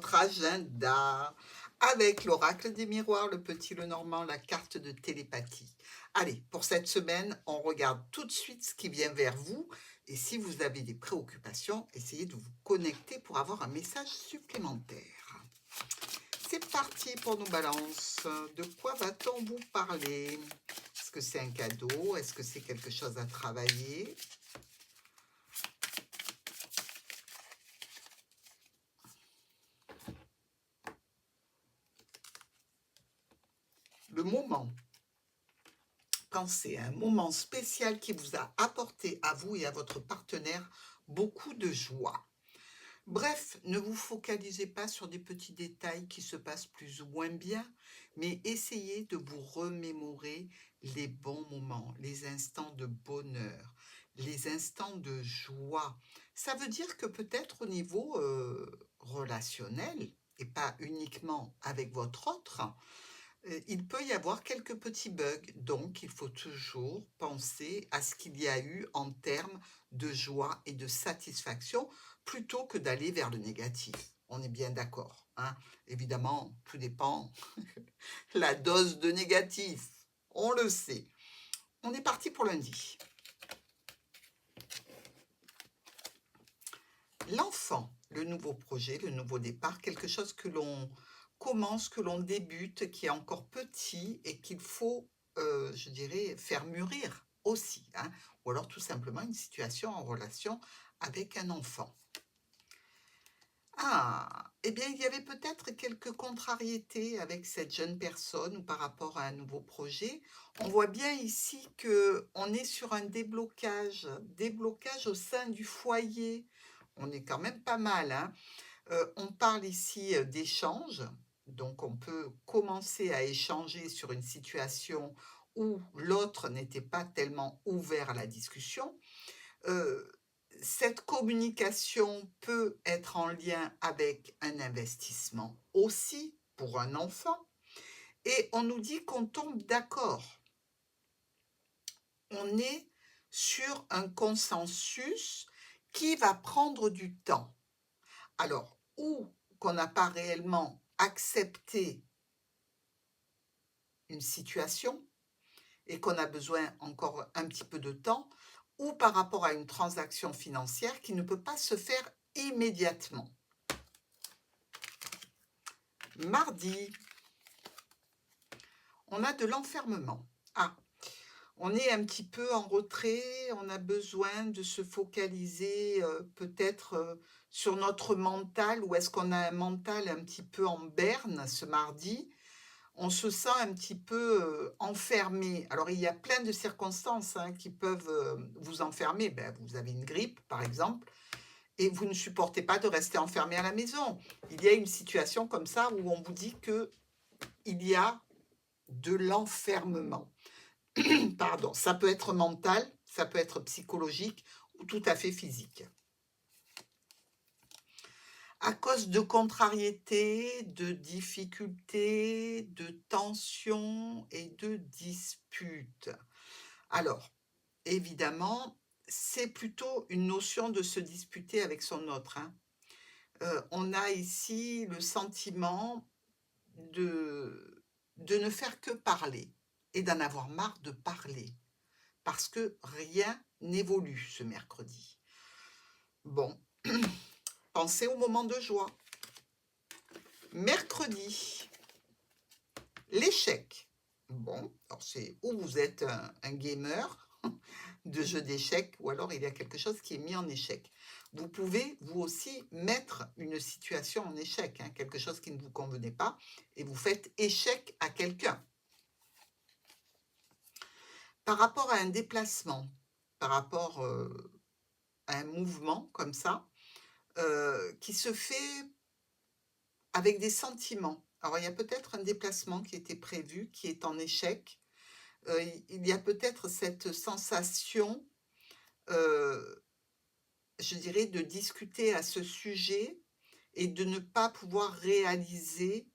votre agenda avec l'oracle des miroirs, le petit Lenormand, la carte de télépathie. Allez, pour cette semaine, on regarde tout de suite ce qui vient vers vous. Et si vous avez des préoccupations, essayez de vous connecter pour avoir un message supplémentaire. C'est parti pour nos balances. De quoi va-t-on vous parler? Est-ce que c'est un cadeau? Est-ce que c'est quelque chose à travailler? Le moment. Pensez à un moment spécial qui vous a apporté à vous et à votre partenaire beaucoup de joie. Bref, ne vous focalisez pas sur des petits détails qui se passent plus ou moins bien, mais essayez de vous remémorer les bons moments, les instants de bonheur, les instants de joie. Ça veut dire que peut-être au niveau relationnel, et pas uniquement avec votre autre, il peut y avoir quelques petits bugs, donc il faut toujours penser à ce qu'il y a eu en termes de joie et de satisfaction plutôt que d'aller vers le négatif. On est bien d'accord, hein? Évidemment, tout dépend la dose de négatif, on le sait. On est parti pour lundi. L'enfant, le nouveau projet, le nouveau départ, quelque chose que l'on commence, que l'on débute, qui est encore petit et qu'il faut, je dirais, faire mûrir aussi, hein, ou alors tout simplement une situation en relation avec un enfant. Ah! Eh bien, il y avait peut-être quelques contrariétés avec cette jeune personne ou par rapport à un nouveau projet. On voit bien ici qu'on est sur un déblocage au sein du foyer. On est quand même pas mal, hein? On parle ici, d'échange, donc on peut commencer à échanger sur une situation où l'autre n'était pas tellement ouvert à la discussion. Heu, cette communication peut être en lien avec un investissement aussi pour un enfant et on nous dit qu'on tombe d'accord. On est sur un consensus qui va prendre du temps. Alors, ou qu'on n'a pas réellement accepté une situation et qu'on a besoin encore un petit peu de temps, ou par rapport à une transaction financière qui ne peut pas se faire immédiatement. Mardi, on a de l'enfermement. Ah, on est un petit peu en retrait, on a besoin de se focaliser peut-être sur notre mental, ou est-ce qu'on a un mental un petit peu en berne ce mardi? On se sent un petit peu enfermé. Alors, il y a plein de circonstances hein, qui peuvent vous enfermer. Ben, vous avez une grippe, par exemple, et vous ne supportez pas de rester enfermé à la maison. Il y a une situation comme ça où on vous dit que il y a de l'enfermement. Pardon, ça peut être mental, ça peut être psychologique ou tout à fait physique. À cause de contrariétés, de difficultés, de tensions et de disputes. Alors, évidemment, c'est plutôt une notion de se disputer avec son autre, hein. On a ici le sentiment de ne faire que parler et d'en avoir marre de parler, parce que rien n'évolue ce mercredi. Bon, pensez au moment de joie. Mercredi, l'échec. Bon, alors c'est ou vous êtes un gamer de jeux d'échecs, ou alors il y a quelque chose qui est mis en échec. Vous pouvez, vous aussi, mettre une situation en échec, hein, quelque chose qui ne vous convenait pas, et vous faites échec à quelqu'un. Par rapport à un déplacement, par rapport à un mouvement comme ça, qui se fait avec des sentiments. Alors, il y a peut-être un déplacement qui était prévu, qui est en échec. Il y a peut-être cette sensation, heu, je dirais, de discuter à ce sujet et de ne pas pouvoir réaliser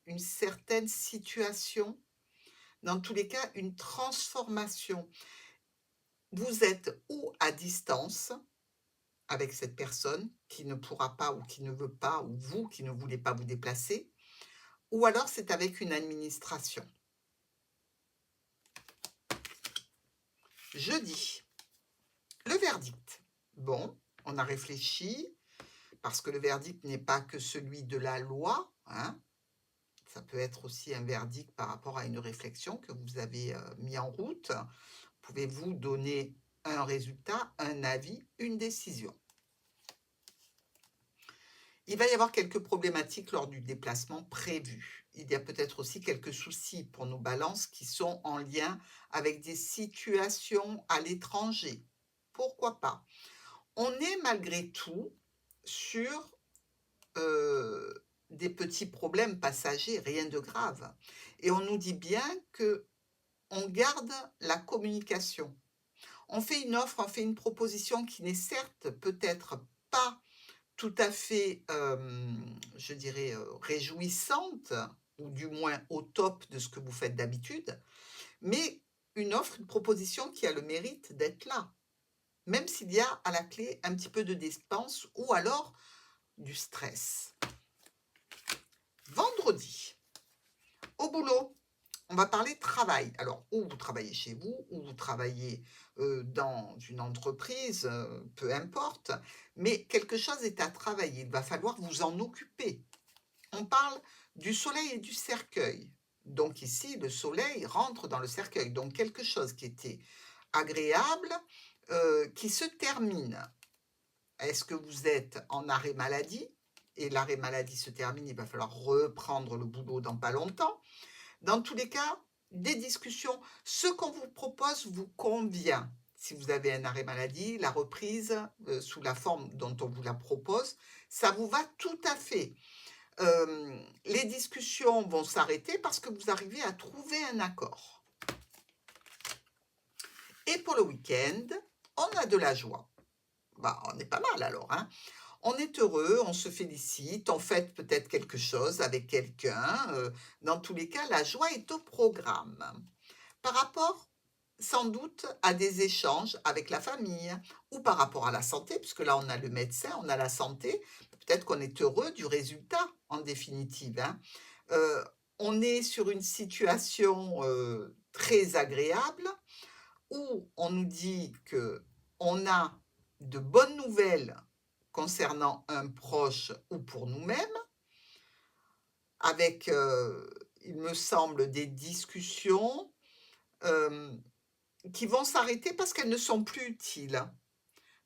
une certaine situation. Dans tous les cas, une transformation. Vous êtes ou à distance avec cette personne qui ne pourra pas ou qui ne veut pas, ou vous qui ne voulez pas vous déplacer, ou alors c'est avec une administration. Jeudi, le verdict. Bon, on a réfléchi, parce que le verdict n'est pas que celui de la loi, hein. Ça peut être aussi un verdict par rapport à une réflexion que vous avez mis en route. Pouvez-vous donner un résultat, un avis, une décision? Il va y avoir quelques problématiques lors du déplacement prévu. Il y a peut-être aussi quelques soucis pour nos balances qui sont en lien avec des situations à l'étranger. Pourquoi pas? On est malgré tout sur des petits problèmes passagers, rien de grave. Et on nous dit bien que on garde la communication. On fait une offre, on fait une proposition qui n'est certes peut-être pas tout à fait, je dirais, réjouissante, ou du moins au top de ce que vous faites d'habitude, mais une offre, une proposition qui a le mérite d'être là, même s'il y a à la clé un petit peu de dépense ou alors du stress. Vendredi, au boulot, on va parler travail. Alors, ou vous travaillez chez vous, ou vous travaillez dans une entreprise, peu importe, mais quelque chose est à travailler. Il va falloir vous en occuper. On parle du soleil et du cercueil. Donc ici, le soleil rentre dans le cercueil. Donc quelque chose qui était agréable, qui se termine. Est-ce que vous êtes en arrêt maladie? Et l'arrêt maladie se termine, il va falloir reprendre le boulot dans pas longtemps. Dans tous les cas, des discussions. Ce qu'on vous propose vous convient. Si vous avez un arrêt maladie, la reprise, sous la forme dont on vous la propose, ça vous va tout à fait. Les discussions vont s'arrêter parce que vous arrivez à trouver un accord. Et pour le week-end, on a de la joie. Bah, on est pas mal alors, hein. On est heureux, on se félicite, on fête peut-être quelque chose avec quelqu'un. Dans tous les cas, la joie est au programme. Par rapport, sans doute, à des échanges avec la famille ou par rapport à la santé, puisque là, on a le médecin, on a la santé. Peut-être qu'on est heureux du résultat, en définitive, hein. Euh, on est sur une situation très agréable où on nous dit que on a de bonnes nouvelles concernant un proche ou pour nous-mêmes, avec, il me semble, des discussions euh, qui vont s'arrêter parce qu'elles ne sont plus utiles.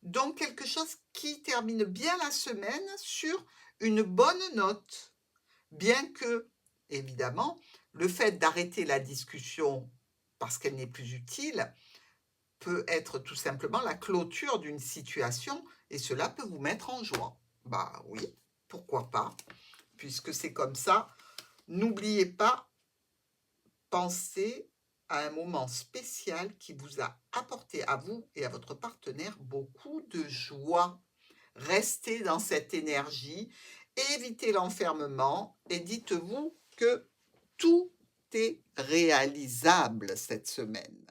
Donc quelque chose qui termine bien la semaine sur une bonne note, bien que, évidemment, le fait d'arrêter la discussion parce qu'elle n'est plus utile peut être tout simplement la clôture d'une situation et cela peut vous mettre en joie. Bah oui, pourquoi pas, puisque c'est comme ça. N'oubliez pas, pensez à un moment spécial qui vous a apporté à vous et à votre partenaire beaucoup de joie. Restez dans cette énergie, évitez l'enfermement et dites-vous que tout est réalisable cette semaine.